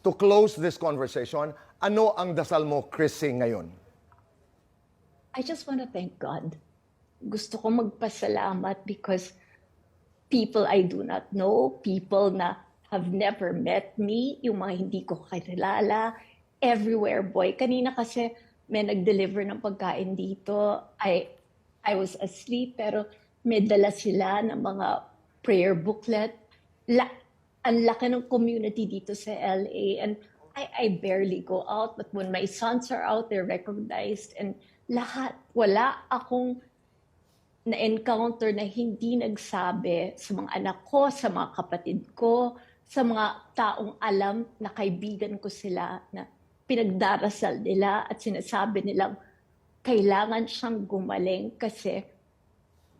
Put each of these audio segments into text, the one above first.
to close this conversation, ano ang dasal mo, Chrissy, ngayon? I just want to thank God. Gusto ko magpasalamat because people I do not know, people na have never met me, yung mga hindi ko kakilala, everywhere, boy. Kanina kasi may nag-deliver ng pagkain dito. I was asleep, pero may dala sila ng mga prayer booklet. Ang laki ng community dito sa LA, and I barely go out, but when my sons are out, they're recognized, and lahat, wala akong na-encounter na hindi nagsabi sa mga anak ko, sa mga kapatid ko, sa mga taong alam na kaibigan ko sila, na pinagdarasal nila at sinasabi nilang kailangan siyang gumaling kasi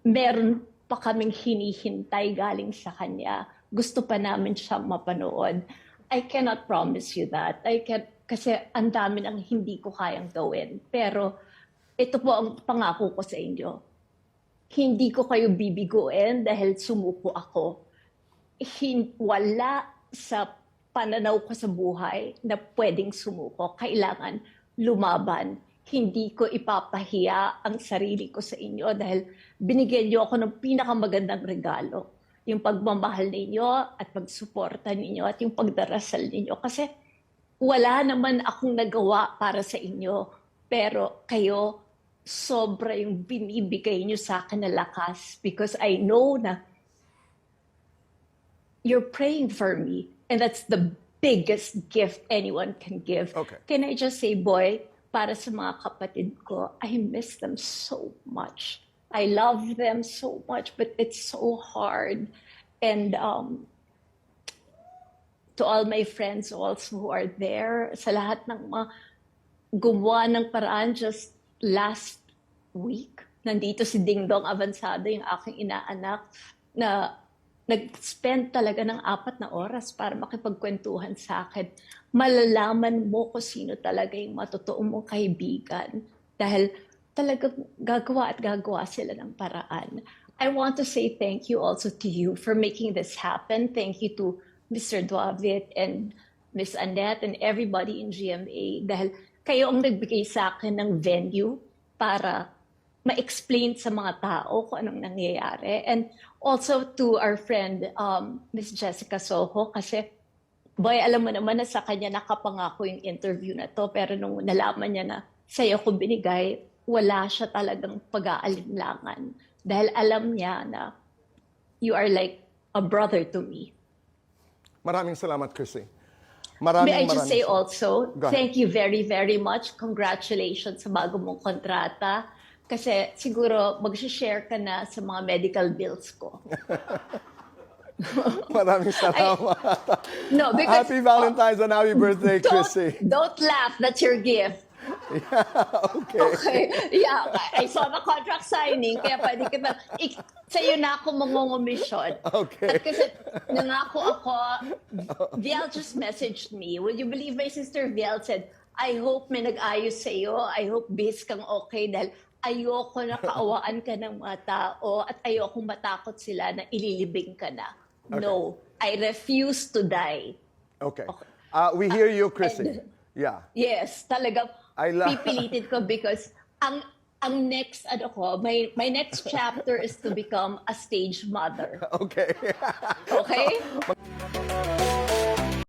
meron pa kaming hinihintay galing sa kanya. Gusto pa namin siyang mapanood. I cannot promise you that. Kasi ang dami ng hindi ko kayang gawin. Pero ito po ang pangako ko sa inyo. Hindi ko kayo bibiguin dahil sumuko ako. Wala sa pananaw ko sa buhay na pwedeng sumuko. Kailangan lumaban. Hindi ko ipapahiya ang sarili ko sa inyo dahil binigyan niyo ako ng pinakamagandang regalo. Yung pagmamahal ninyo at pagsuporta ninyo at yung pagdarasal ninyo. Kasi wala naman akong nagawa para sa inyo. Pero kayo, sobra yung binibigay niyo sa akin na lakas because I know na you're praying for me, and that's the biggest gift anyone can give. Okay. Can I just say, boy, para sa mga kapatid ko, I miss them so much. I love them so much, but it's so hard. And to all my friends also who are there, sa lahat ng mga gumawa ng paraan, just last week, nandito si Dingdong Avansado, yung aking inaanak, na nag-spend talaga ng 4 na oras para makipagkwentuhan sa akin. Malalaman mo kung sino talaga yung matotoo mong kaibigan. Dahil talagang gagawa at gagawa sila ng paraan. I want to say thank you also to you for making this happen. Thank you to Mr. Duavit and Miss Annette and everybody in GMA. Dahil kayo ang nagbigay sa akin ng venue para ma-explain sa mga tao kung anong nangyayari. And also to our friend, Miss Jessica Soho, kasi boy, alam mo naman na sa kanya nakapangako yung interview na to, pero nung nalaman niya na sa'yo ko binigay, wala siya talagang pag-aalinlangan. Dahil alam niya na you are like a brother to me. Maraming salamat, Chrissy. May I just say also, Go ahead. thank you very, very much. Congratulations sa bago mong kontrata. Kasi siguro mag-share ka na sa mga medical bills ko. Maraming salamat. No, because Happy Valentine's and happy birthday, Chrissy. don't laugh. That's your gift. Okay. Okay. Yeah, I saw the contract signing, kaya pwede kita, sa'yo na ako mangungumisyon. Okay. At kasi nangako ako, Viel just messaged me. Would you believe my sister Viel said, I hope may nag-ayos sa'yo. I hope bis kang okay dahil ayoko na kaawaan ka ng mga tao at ayoko matakot sila na ililibing ka na. Okay. No, I refuse to die. Okay. We hear you, Chrissy. Yeah. Yes, talagang I pipilitin ko because ang next my next chapter is to become a stage mother. Okay. Okay?